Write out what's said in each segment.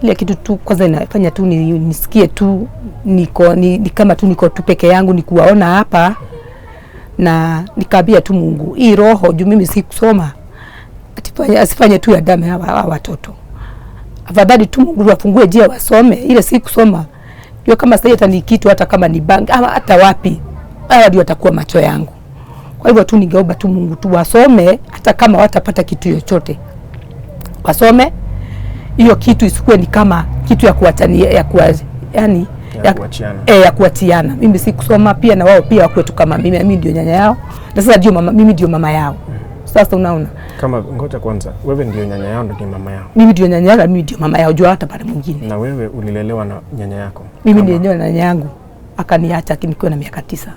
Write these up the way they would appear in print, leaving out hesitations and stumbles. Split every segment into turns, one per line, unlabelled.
ile kitu tu kwanza inafanya tu nisikie tu ni kama tu niko tu peke yangu, ni kuwaona hapa na nikaambia tu Mungu, hii roho juu mimi si kusoma asifanye tu ya damu hawa watoto. Afadhali tu Mungu afungue njia wasome, ile si kusoma. Ndio kama sasa hata ni kitu, hata kama ni bank ama hata wapi, hawa ndio atakuwa macho yangu. Kwa hivyo tu ningeomba tu Mungu tu wasome, hata kama watapata kitu chochote wasome. Hiyo kitu isikuwe ni kama kitu ya kuachania ya kuachiana. Mimi si kusoma pia na wao pia wakwe tu kama mimi ndio nyanya yao. Na sasa ndio mimi ndio mama yao. Sasa unaona?
Kama ngoja kwanza, wewe ndio nyanya yao ndio mama yao.
Mimi ndio nyanya yao, mimi ndio mama yao, jua hata pale mwingine.
Na wewe ulilelewa na nyanya yako?
Mimi ndio nyanya yangu. Akaniacha nikiwa na miaka 9.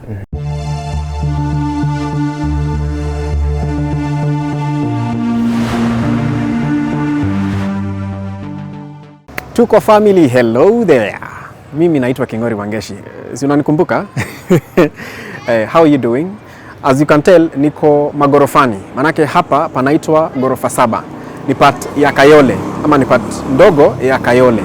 Tuko family, hello there. Mimi naitwa Kingori Wangeshi. Si unanikumbuka? How are you doing? As you can tell, niko magorofani. Manake hapa panaitwa gorofa 7. Ni part ya Kayole ama ni part ndogo ya Kayole.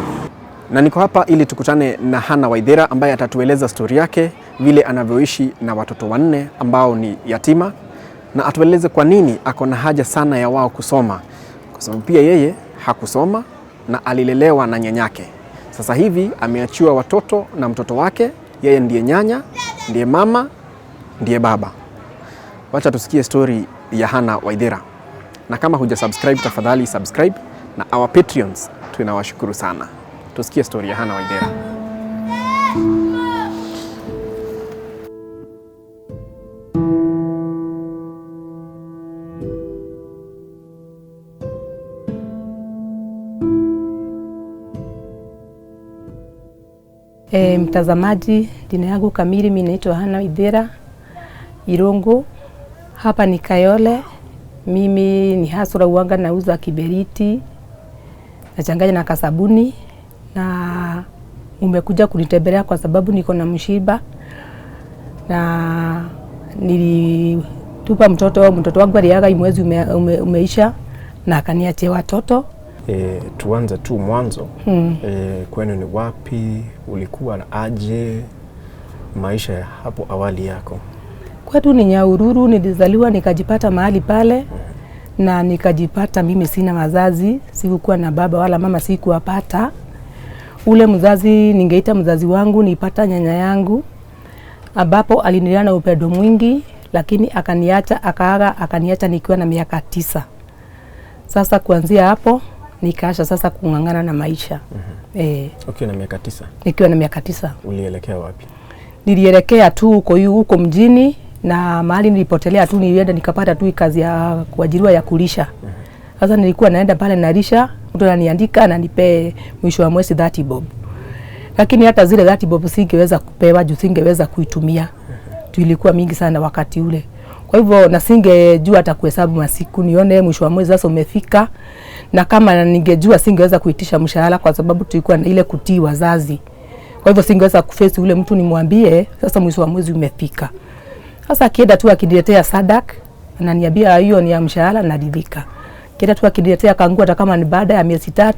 Na niko hapa ili tukutane na Hannah Waithera ambaye atatueleza story yake, vile anavyoishi na watoto 4 ambao ni yatima, na atueleze kwa nini ako na haja sana ya wao kusoma, kwa sababu pia yeye hakusoma na alilelewa na nyanyake. Sasa hivi ameachiwa watoto na mtoto wake, yeye ndiye nyanya, ndiye mama, ndiye baba. Wacha tusikie story ya Hannah Waithera. Na kama huja subscribe, tafadhali subscribe, na our Patreons tunawashukuru sana. Tusikie story ya Hannah Waithera.
Mtazamaji, jina yangu kamili mimi naitwa Hannah Waithera Irungu. Hapa ni Kayole. Mimi ni hasura uanga, nauza kiberiti nachanganya na kasabuni, na umekuja kunitembelea kwa sababu niko na mshiba, na nilitupa mtoto wangu aliaga mwezi umeisha na akaniachia watoto.
Tuanze tu mwanzo. Kwenu ni wapi? Ulikuwa aje? Maisha ya hapo awali yako?
Kwetu ni Nyahururu. Nilizaliwa nikajipata mahali pale, na nikajipata mimi sina wazazi, sikuwa na baba wala mama, sikuwapata. Ule mzazi ningeita mzazi wangu nipata nyanya yangu, ambapo alinilea na upendo mwingi, lakini akaniacha, akaniacha nikiwa na miaka 9. Sasa kuanzia hapo nikaasha sasa kungangana na maisha.
Okay, na miaka 9. Nikiwa na miaka 9. Ulielekea wapi?
Nilielekea tu huko mjini, na mahali nilipotelea tu nilienda nikapata tu kazi ya kuajiriwa ya kulisha. Sasa nilikuwa naenda pale nalisha, mtu ananiandika na nipe mwisho wa mwezi 30 bob. Lakini hata zile 30 bob singeweza kupewa, juu singeweza kuitumia. Tulikuwa mingi sana wakati ule. Kwa hivyo na singejua hata kuhesabu masiku nione mwisho wa mwezi sasa umefika. Na kama ningejua singeweza kuitisha mshahara, kwa sababu tulikuwa na ile kutii wazazi. Kwa hivyo singeweza kuface ule mtu nimwambie sasa mwisho wa mwezi umefika. Sasa kienda tu akiniletea sadak, ananiambia hiyo ni ya mshahara, naridhika. Kienda tu akiniletea kangu hata kama ni baada ya miezi 3,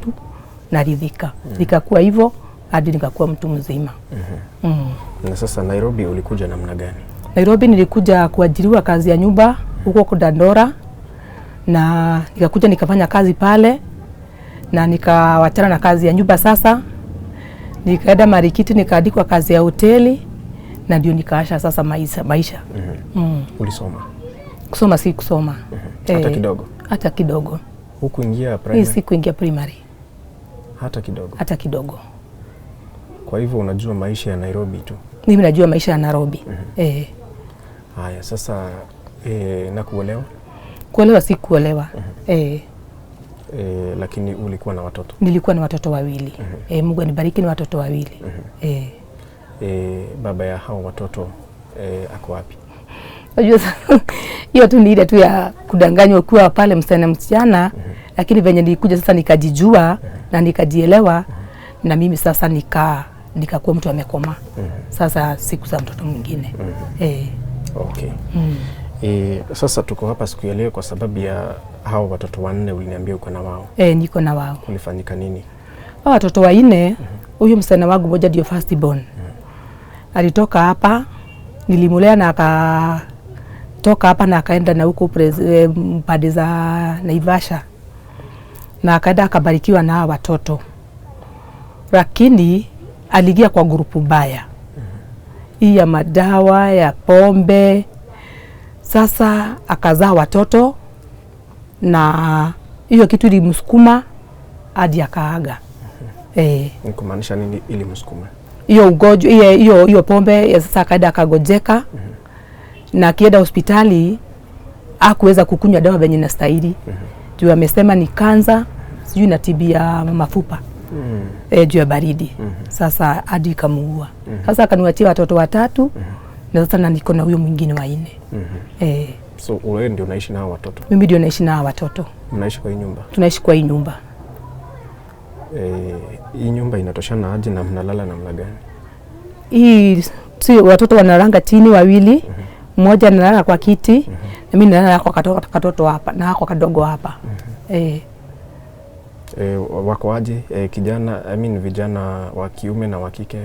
naridhika. Nikakuwa hivyo hadi nikakuwa mtu mzima.
Na sasa Nairobi ulikuja namna gani?
Nairobi nilikuja kuajiriwa kazi ya nyumba huko kwa Dandora, na nikakuja nikafanya kazi pale, na nikawachana na kazi ya nyumba. Sasa nikaenda Marikiti nikaandikwa kazi ya hoteli, na ndio nikaasha sasa maisha.
Ulisoma?
Kusoma si kusoma.
Hata kidogo?
Hata kidogo.
Hukuingia primary?
Si kuingia primary.
Hata kidogo? Hata kidogo. Kwa hivyo unajua maisha ya Nairobi tu? Mimi
najua maisha ya Nairobi.
Haya, sasa na kuolewa?
Kuolewa si kuolewa.
Lakini ulikuwa na watoto?
Nilikuwa na watoto 2. Mungu anibariki na watoto 2.
Baba ya hao watoto ako wapi?
Unajua hiyo tu ni ile tu ya kudanganywa kuwa pale msichana, lakini venye nilikuja sasa nikajijua na nikajielewa, na mimi sasa nikakuwa mtu amekoma. Sasa siku za mtoto mwingine.
Okay. Sasa tuko hapa siku ya leo kwa sababu ya hao watoto 4 uliniambia uko na wao.
Niko na wao.
Kulifanyika nini?
Watoto wanne, huyu msichana wangu mmoja ndio first born. Alitoka hapa, nilimulea na akatoka hapa na akaenda na huko pande za Naivasha. Na akaenda akabarikiwa na watoto. Lakini aliingia kwa grupu mbaya. Hii ya madawa, ya pombe. Sasa akazaa watoto na hiyo kitu ilimsukuma hadi akaaga.
Ni kumaanisha nini ilimsukuma?
Hiyo ugonjwa, hiyo pombe ya sasa akaenda akagojeka. Na akienda hospitali hakuweza kukunywa dawa venye inastahili. Juu amesema ni kansa, sijui na TB ya mafupa. Juu ya baridi. Sasa hadi ikamuua. Sasa akaniachia watoto 3 na sasa niko na huyo mwingine wa 4.
So wewe ndio unaishi na hao watoto?
Mimi ndio naishi na hao watoto.
Mnaishi kwa hii nyumba? Tunaishi
kwa hii nyumba.
Hii nyumba inatoshana aje na mnalala namna gani?
Hii si watoto wanalanga chini wawili. Mmoja analala kwa kiti, na mimi nalala kwa katoto hapa na kwa kadogo hapa.
Wako aje kijana, vijana wa kiume na wa kike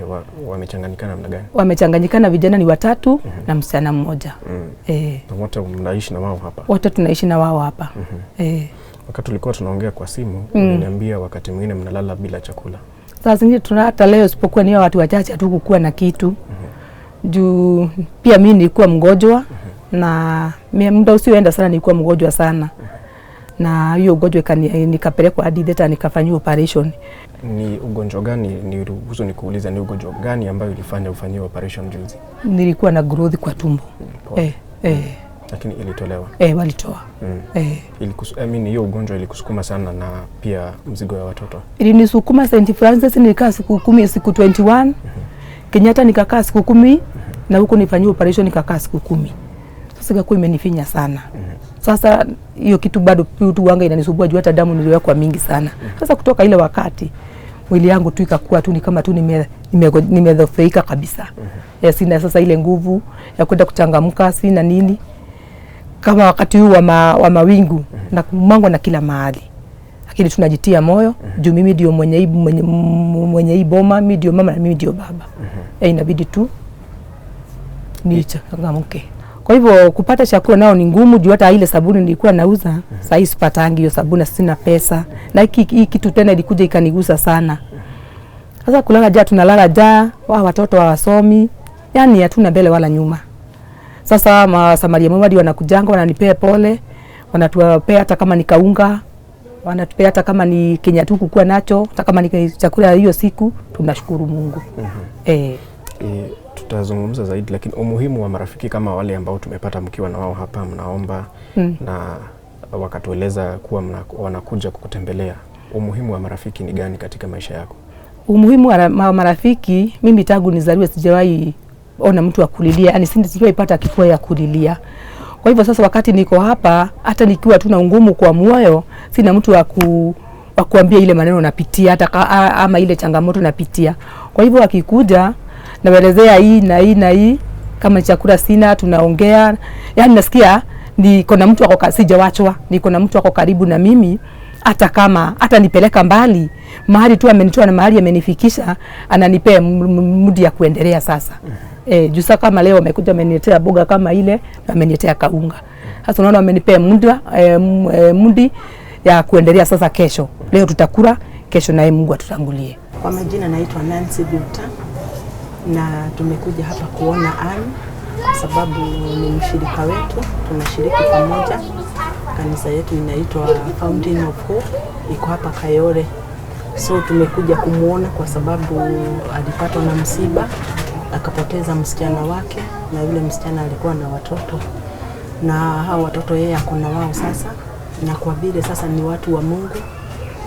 wamechanganyikana namna gani?
Wamechanganyikana, vijana ni 3 na msichana mmoja.
Wote mnaishi na wao hapa?
Wote tunaishi na wao hapa.
Wakati tulikuwa tunaongea kwa simu, uliniambia wakati mwingine mnalala bila chakula.
Sasa zingine hata leo isipokuwa ni watu wachache tu kukua na kitu. Juu pia mimi nilikuwa mgonjwa na muda usioenda sana nilikuwa mgonjwa sana. Na hiyo ugonjwa nikapelekwa hadi Theta nikafanywa operation.
Ni ugonjwa gani, niruhusu nikuuliza, ni ugonjwa gani ambayo ilifanya ufanyiwe operation juzi?
Nilikuwa na growth kwa tumbo.
Lakini ilitolewa?
Walitoa.
Hiyo ugonjwa ilikusukuma sana na pia mzigo ya watoto?
Ilinisukuma St. Francis nilikaa siku 10, siku 21. Kenyatta nikakaa siku 10 na huko nifanywa operation nikakaa siku 10. Sasa ikakuwa imenifinya sana. Sasa hiyo kitu bado tu wanga inanisumbua juu hata damu niliwekwa mingi sana. Sasa kutoka ile wakati mwili yangu tu ikakuwa tu ni kama tu nimedhoofika kabisa. Sina sasa ile nguvu ya kwenda kuchangamka, sina nini. Kama wakati huu wa mawingu na kumangwa na kila mahali. Lakini tunajitia moyo juu mimi ndio mwenye hii boma, mimi ndio mama na mimi ndio baba. Inabidi tu nichangamke. Kwa hivyo kupata chakula nao ni ngumu juu hata ile sabuni nilikuwa nauza, sasa hivi sipatangi hiyo sabuni, sina pesa. Na hii kitu tena ilikuja ikanigusa sana. Sasa kulala njaa, tunalala njaa, watoto hawasomi. Yaani hatuna mbele wala nyuma. Sasa Samaria mwema ndio wanakujanga, wananipea pole, wanatuapea hata kama ni kaunga, wanatupea hata kama ni Kenya tu kukua nacho, hata kama ni chakula hiyo siku, tunashukuru Mungu.
Tutazungumza zaidi, lakini umuhimu wa marafiki kama wale ambao tumepata mkiwa na wao hapa, mnaomba na wakatueleza kuwa wanakuja kukutembelea. Umuhimu wa marafiki ni gani katika maisha yako?
Umuhimu wa marafiki, mimi tangu nizaliwe sijawahi ona mtu akulilia, yani sijawahi pata kifua ya kulilia. Kwa hivyo sasa wakati niko hapa, hata nikiwa tuna ungumu kwa moyo, sina mtu wa kuambia ile maneno napitia hata ama ile changamoto napitia. Kwa hivyo akikuja naelezea hii na hii na hii, kama chakula sina tunaongea, yani nasikia niko na mtu wako sijawachwa, niko na mtu wako karibu na mimi, hata nipeleka mbali mahali tu amenitoa na mahali amenifikisha, ananipea mudi ya kuendelea sasa. Jusa kama leo amekuja ameniletea boga kama ile na ameniletea kaunga. Sasa unaona amenipea mudi ya kuendelea sasa. Kesho leo tutakula, kesho naye Mungu atutangulie.
Kwa majina naitwa Nancy Buta na tumekuja hapa kuona Ann kwa sababu ni mshirika wetu, tunashiriki pamoja. Kanisa yetu inaitwa Fountain of Hope, iko hapa Kayole. So tumekuja kumuona kwa sababu alipatwa na msiba, akapoteza msichana wake, na yule msichana alikuwa na watoto. Na hao watoto yeye ako na wao sasa, na kwa vile sasa ni watu wa Mungu,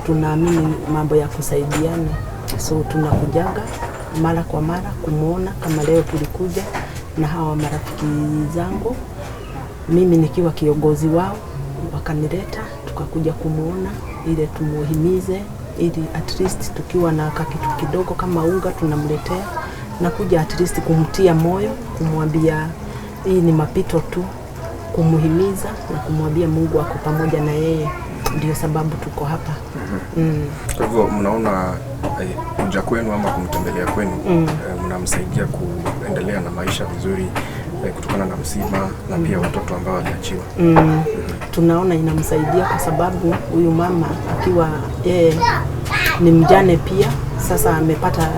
tunaamini mambo ya kusaidiana. So tunakujaga mara kwa mara kumuona, kama leo tulikuja na hawa marafiki zangu, mimi nikiwa kiongozi wao, wakanileta tukakuja kumuona ili tumuhimize, ili at least tukiwa na kitu kidogo kama unga tunamletea, na kuja at least kumtia moyo, kumwambia hii ni mapito tu, kumuhimiza na kumwambia Mungu ako pamoja na yeye. ndio sababu tuko hapa.
Kwa hivyo mnaona kuja kwenu ama kumtembelea kwenu mnamsaidia kuendelea na maisha vizuri kutokana na msiba na pia watoto ambao waliachiwa.
Tunaona inamsaidia kwa sababu huyu mama akiwa yeye ni mjane pia, sasa amepata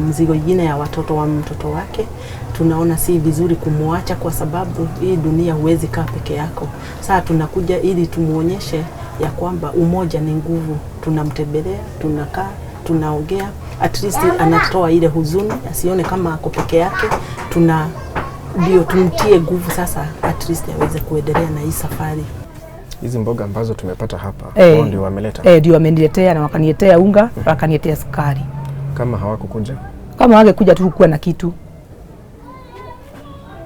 mzigo mwingine ya watoto wa mtoto wake. Tunaona si vizuri kumwacha kwa sababu hii dunia huwezi kaa peke yako. Sasa tunakuja ili tumuonyeshe ya kwamba umoja ni nguvu. Tunamtembelea, tunakaa, tunaongea, at least anatoa ile huzuni, asione kama ako peke yake. Ndio tumtie nguvu sasa, at least aweze kuendelea na hii safari.
Hizi mboga ambazo tumepata hapa, wao ndio wameleta?
Ndio wameniletea, na wakaniletea unga, wakaniletea sukari.
Kama hawakukuja?
Kama wangekuja tulikuwa na kitu.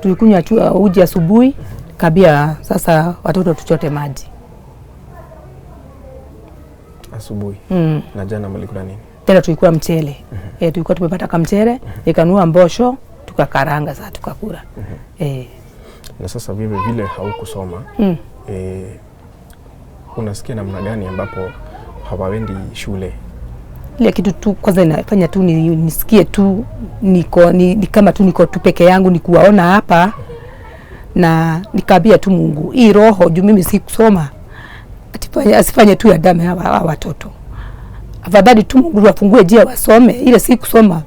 Tulikunywa uji asubuhi, kabia sasa watoto tuchote maji.
Asubuhi. Na jana mlikula nini?
Tena tulikuwa mchele. Tulikuwa tumepata kamchele, ikanua mbosho, tukakaranga sasa tukakula.
Na sasa vile haukusoma. Unasikia namna gani ambapo hawaendi shule?
Ile kitu tu kwanza inafanya tu nisikie tu ni kama tu niko tu peke yangu, ni kuwaona hapa na nikabia tu Mungu hii roho juu mimi sikusoma asifanye tu ya damu hawa watoto. Afadhali tu Mungu afungue njia wasome, ile sikusoma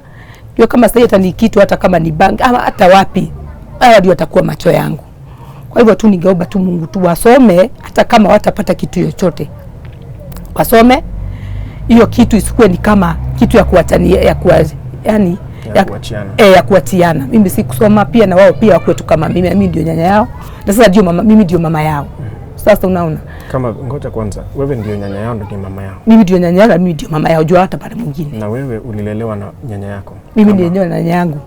ndio kama sasa hata ni kitu, hata kama ni bank ama hata wapi, hawa ndio atakuwa macho yangu. Kwa hivyo tu ningeomba tu Mungu tu wasome, hata kama watapata kitu chochote wasome. Hiyo kitu isikuwe ni kama kitu ya kuachania ya kuachiana. Mimi sikusoma pia, na wao pia wakwetu kama mimi ndio nyanya yao, na sasa ndio mimi ndio mama yao. Sasa unaona
kama ngoja kwanza, wewe ndio nyanya yao ndio mama yao? Mimi
ndio nyanya yao, mimi ndio mama yao, jua hata pale mwingine.
Na wewe ulilelewa na nyanya yako?
Mimi ndio nyanya yangu,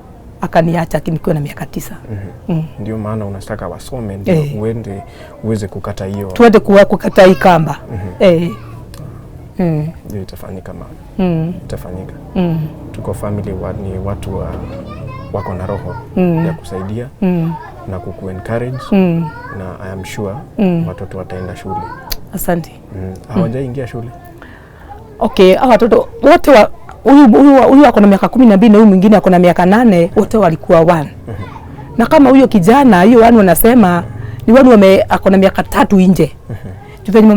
akaniacha nikiwa na miaka 9.
Ndio maana unataka wasome ndio uende uweze kukata hiyo.
Tuende kukata hii kamba.
Ndio itafanyika itafanyika. Tuko family ni watu wako na roho ya kusaidia na kuku-encourage na I am sure watoto wataenda shule.
Asante.
Hawajaingia shule?
Okay, hawa watoto wote huyu ako na miaka 12 na huyu mwingine ako na miaka 8, wote walikuwa 1. Na kama huyo kijana hiyo wanasema ni ako na miaka 3 nje. Tufanye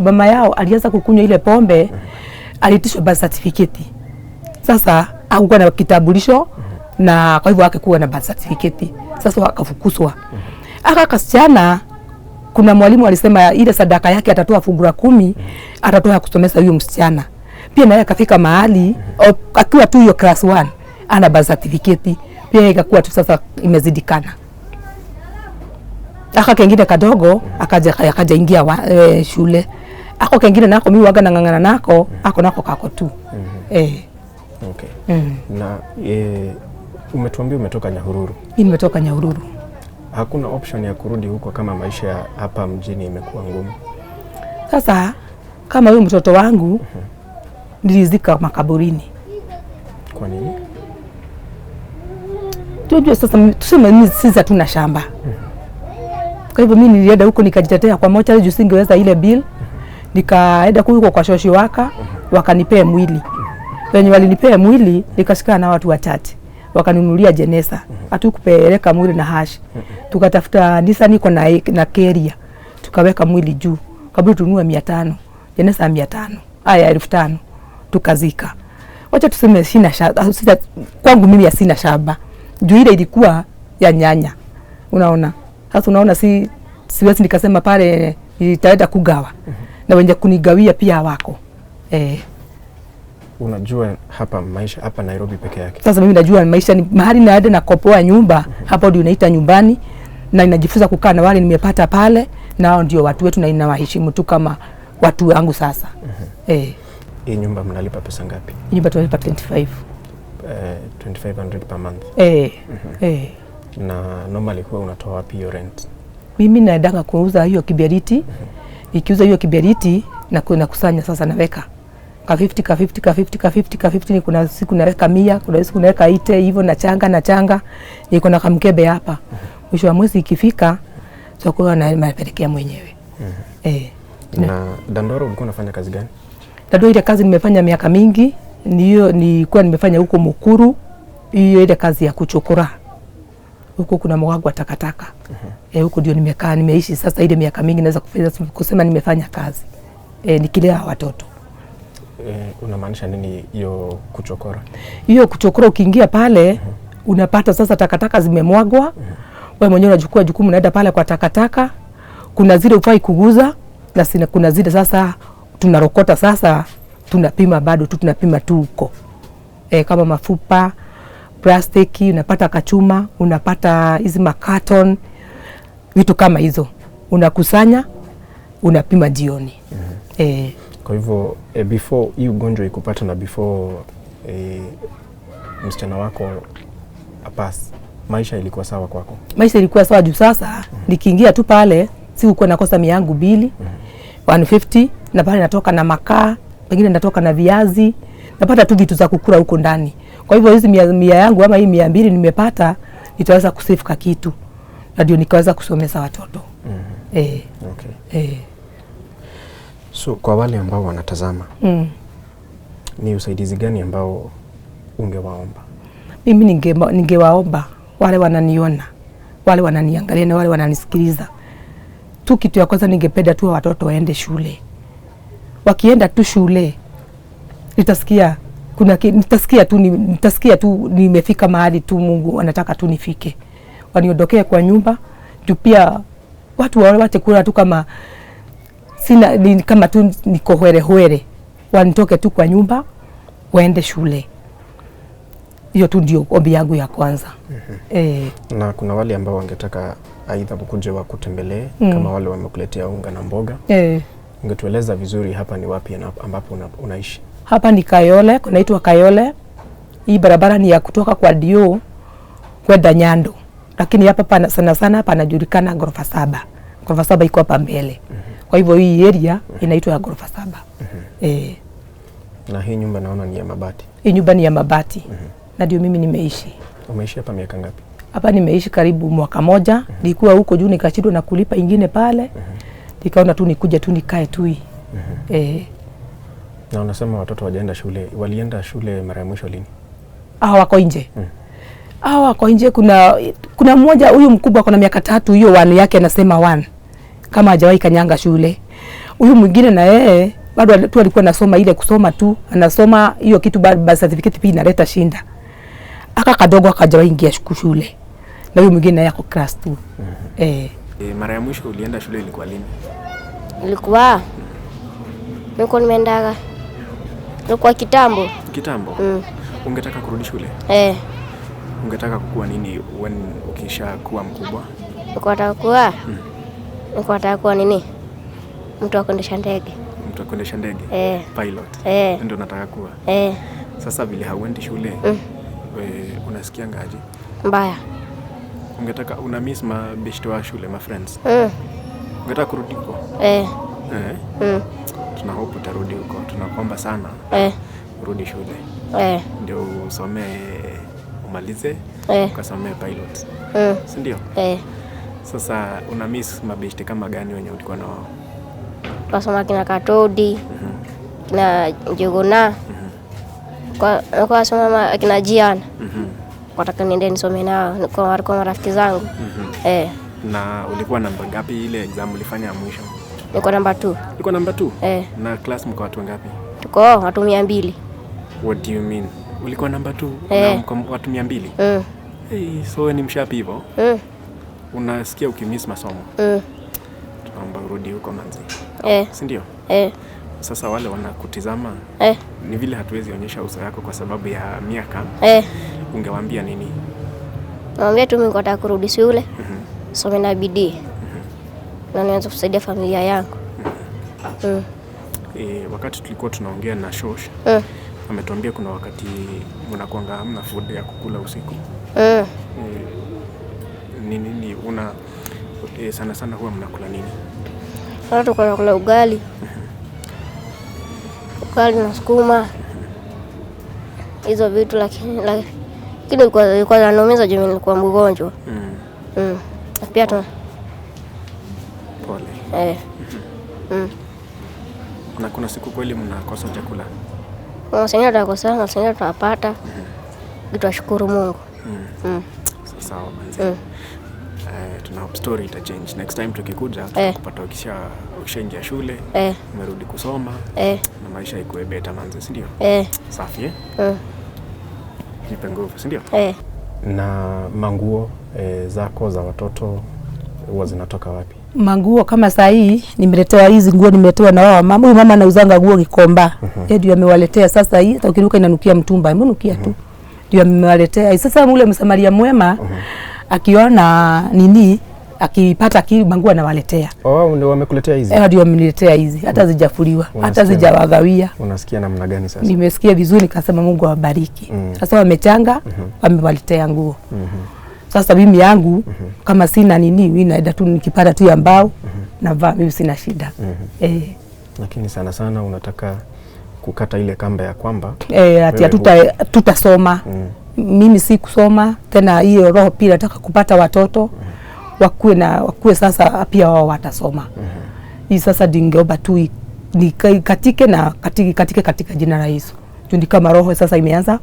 mama yao alianza kukunywa ile pombe, alitishwa birth certificate. Sasa hakuwa na kitambulisho na kwa hivyo akakuwa na birth certificate. Sasa akafukuzwa. Kasichana, kuna mwalimu alisema ile sadaka yake atatoa fungu la 10, atatoa kusomesha huyo msichana. Pia naye akafika mahali akiwa tu hiyo class 1 ana birth certificate. Pia ikakuwa tu sasa imezidikana. Kengine kadogo akaja ingia shule. Kengine nako mimi waga nang'ang'ana nako, nako kako tu.
Okay. Na umetuambia umetoka Nyahururu? Mimi
nimetoka Nyahururu.
Hakuna option ya kurudi huko kama maisha hapa mjini imekuwa ngumu?
Sasa kama huyu mtoto wangu nilizika makaburini.
Kwa nini?
Tujue sasa tuseme mimi sisi hatuna shamba. Kwa hivyo mimi nilienda huko nikajitetea kwa mocha juu singeweza ile bill. Nikaenda huko kwa shoshi wakanipea mwili. Wenye walinipea mwili nikashikana na watu wachache. Wakanunulia jeneza. Hatukupeleka mwili na hash. Tukatafuta Nissan iko na carrier. Tukaweka mwili juu. Kabla tununue 500. Jeneza 500. Haya 1500. Tukazika. Wacha tuseme sina shamba. Kwangu mimi sina shamba. Juu ile ilikuwa ya nyanya. Unaona? Sasa unaona siwezi nikasema pale nitaenda kugawa. Na wenye kunigawia pia wako.
Unajua hapa maisha hapa Nairobi peke yake? Sasa
mimi najua maisha ni mahali naenda na kopoa nyumba, hapo ndio inaita nyumbani, na inajifunza kukaa na wale nimepata pale, na hao ndio watu wetu na ninawaheshimu tu kama watu wangu sasa.
Hii nyumba mnalipa pesa ngapi?
Hii nyumba tunalipa 25.
2500 per month. Na normally kwa unatoa wapi hiyo rent?
Mimi naenda kuuza hiyo kiberiti. Nikiuza hiyo kiberiti na kusanya sasa naweka ka 50 ni kuna siku naweka 100, kuna siku naweka 80 hivyo na changa niko na kamkebe hapa. Mwisho wa mwezi ikifika tutakuwa na napelekea mwenyewe.
Na Dandora ulikuwa unafanya kazi gani?
Dandora ile kazi nimefanya miaka mingi, nilikuwa nimefanya huko Mukuru, hiyo ile kazi ya kuchokora. Huko kuna mwago wa takataka. Huko ndio nimekaa, nimeishi sasa ile miaka mingi, naweza kusema nimefanya kazi. Nikilea watoto.
Unamaanisha nini hiyo kuchokora? Hiyo
kuchokora, ukiingia pale unapata sasa takataka zimemwagwa. Wewe mwenyewe unachukua jukumu, unaenda pale kwa takataka. Kuna zile ufai kuguza na kuna zile sasa tunarokota, sasa tunapima, bado tu tunapima tu huko. Kama mafupa, plastiki, unapata kachuma, unapata hizi makarton, vitu kama hizo. Unakusanya, unapima jioni.
Kwa hivyo before hii ugonjwa ikupata na before msichana wako apas, maisha ilikuwa sawa kwako? Maisha
ilikuwa sawa juu sasa nikiingia tu pale sikuwa nakosa miangu bili 150, na pale natoka na makaa, pengine natoka na viazi, napata tu vitu za kukula huko ndani. Kwa hivyo hizi mia yangu ama hii 200 nimepata, nitaweza kusave kitu, na ndio nikaweza kusomesha watoto.
Okay. So kwa wale ambao wanatazama, ni usaidizi gani ambao ungewaomba?
Mimi ningewaomba wale wananiona, wale wananiangalia na wale wananisikiliza. Tu kitu ya kwanza ningependa tu watoto waende shule. Wakienda tu shule, nitasikia tu nimefika mahali tu Mungu anataka tu nifike. Waniondokee kwa nyumba, tu pia watu wache kula tu kama kama tu niko hwere. Wanitoke tu kwa nyumba, waende shule. Hiyo tu ndio ombi yangu ya kwanza.
Na kuna wale ambao wangetaka aidha wakuje wakutembelee, kama wale wamekuletea unga na mboga. Ungetueleza vizuri hapa ni wapi ambapo unaishi? Hapa ni Kayole, kunaitwa Kayole. Hii barabara ni ya kutoka kwa Dio kwenda Nyando. Lakini hapa sana panajulikana Ghorofa 7. Ghorofa 7 iko hapa mbele. Kwa hivyo hii area inaitwa ya Ghorofa 7. Na hii nyumba naona ni ya mabati. Hii nyumba ni ya mabati. Na ndio mimi nimeishi. Umeishi hapa miaka ngapi? Hapa nimeishi karibu mwaka moja. Nilikuwa huko juu nikashindwa na kulipa ingine pale. Nikaona tu nikuje tu nikae tu hii. Na unasema watoto wajaenda shule. Walienda shule mara ya mwisho lini? Wako nje. Wako nje. Kuna mmoja, huyu mkubwa kuna miaka 3, hiyo 1 yake anasema 1. Kama hajawahi kanyanga shule. Huyu mwingine na yeye bado tu alikuwa anasoma ile kusoma tu. Anasoma hiyo kitu, bado certificate pia inaleta shinda. Aka kadogo akajawahi ingia shule. Na huyu mwingine yako class 2. Mara ya mwisho ulienda shule ilikuwa lini? Nilikuwa nimeendaga. Ilikuwa kitambo. Kitambo? Ungetaka kurudi shule? Ungetaka kukua nini ukisha kuwa mkubwa? Nilikuwa nataka kuwa nini? Mtu wa kuendesha ndege. Mtu wa kuendesha ndege? Pilot. Ndio nataka kuwa. Sasa vile hauendi shule, unasikia ngaje? Mbaya. Ungetaka miss mabeshte wa shule, ma friends? Ungetaka kurudi huko? Tuna hope utarudi huko. Tunakuomba sana. Urudi shule. Ndio usome, umalize, ukasome pilot. Si ndio? Sasa miss mabeshte kama gani wenye ulikuwa na wao? Kasoma kina Katodi, kina Njuguna. Kwa soma kina Jiana. Wataka niende nisome nao, kwa marafiki zangu. Na ulikuwa namba ngapi ile exam ulifanya mwisho? Nilikuwa namba 2. Ulikuwa namba 2? Na class mko watu ngapi? Tuko watu 200. What do you mean? Ulikuwa namba 2 na mko watu 200? So ni mshapi hivyo? Unasikia ukimiss masomo? Tunaomba urudi huko manzi. Si ndio? Sasa wale wanakutizama, ni vile hatuwezi onyesha uso yako kwa sababu ya miaka. Ungewaambia nini? Naambia tu mimi nataka kurudi shule. Some na bidii. Na nianze kusaidia familia yangu. Wakati tulikuwa tunaongea na Shosh, ametuambia kuna wakati mnakuanga hamna food ya kukula usiku. Nini sana sana huwa mnakula nini? Watu wanakula ugali. Ugali na sukuma. Hizo vitu lakini ilikuwa nanumiza juu nilikuwa mgonjwa. Pia tu. Pole. Na kuna siku kweli mnakosa chakula?
Sasa tunakosa na sasa tunapata. Tunashukuru Mungu.
Sawa manzi. Tuna hope story ita change. Next time tukikuja tukupata ukishaingia shule, umerudi kusoma na maisha ikuwe better manzi, si ndio? Safi Nipe nguvu, si ndio? Na manguo zako za watoto huwa zinatoka wapi? Manguo kama saa hii nimeletewa hizi nguo, nimetoa na wao mama. Huyu mama anauzanga nguo Gikomba. Yeye ndio amewaletea sasa hii, hata ukiruka inanukia mtumba, imenukia tu. Ndio amewaletea. Sasa ule msamaria mwema akiona nini, akipata manguo anawaletea. Ndio wamekuletea hizi? Ndio wameniletea hizi, hata hazijafuliwa, hata hazijawagawia. Unasikia namna gani sasa? Nimesikia vizuri, nikasema Mungu awabariki. Sasa wamechanga, wamewaletea nguo. Sasa mimi yangu kama sina nini, mimi naenda tu nikipata tu ya mbao navaa, mimi sina shida. Lakini sana sana unataka kukata ile kamba ya kwamba ati tutasoma. Mimi si kusoma tena, hiyo roho pia nataka kupata watoto wakue sasa pia wao watasoma. Hii sasa dingeomba tu katike na katike katika jina la Yesu. Ndio kama roho sasa imeanza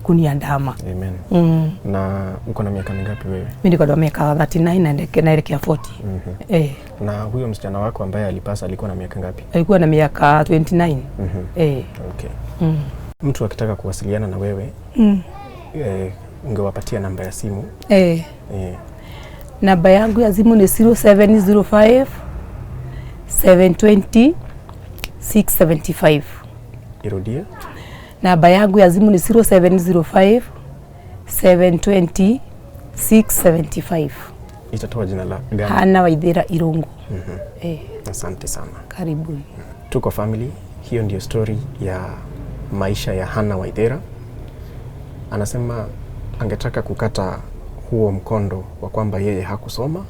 kuniandama. Amen. Na uko na miaka mingapi wewe? Mimi niko na miaka 39 naelekea 40. Na huyo msichana wako ambaye alipasa alikuwa na miaka ngapi? Alikuwa na miaka 29. Okay. Mtu akitaka kuwasiliana na wewe, ungewapatia namba ya simu? Namba yangu ya simu ni 0705 720 675. Irudie. Namba yangu ya simu ni 0705 720 675. Itatoa jina la gani? Hana Waithera Irungu. Asante sana. Karibu. Tuko family. Hiyo ndio story ya maisha ya Hana Waithera. Anasema angetaka kukata huo mkondo wa kwamba yeye hakusoma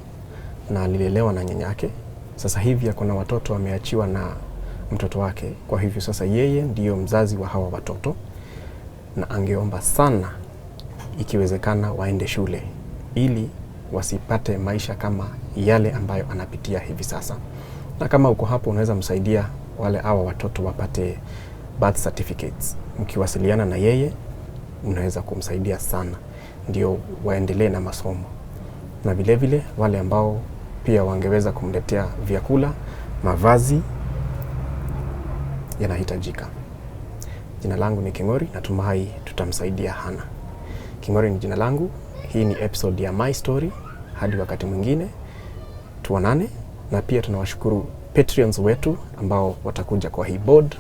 na alilelewa na nyanyake. Sasa hivi kuna watoto wameachiwa na mtoto wake. Kwa hivyo sasa yeye ndiyo mzazi wa hawa watoto, na angeomba sana ikiwezekana waende shule ili wasipate maisha kama yale ambayo anapitia hivi sasa. Na kama uko hapo unaweza msaidia wale hawa watoto wapate birth certificates. Mkiwasiliana na yeye unaweza kumsaidia sana ndio waendelee na masomo. Na vile vile wale ambao pia wangeweza kumletea vyakula, mavazi yanahitajika. Jina langu ni King'ori, natumai tutamsaidia Hana. King'ori ni jina langu. Hii ni episode ya My Story. Hadi wakati mwingine tuonane, na pia tunawashukuru Patreons wetu ambao watakuja kwa hii board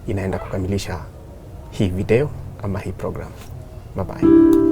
inaenda kukamilisha hii video ama hii program. Bye bye.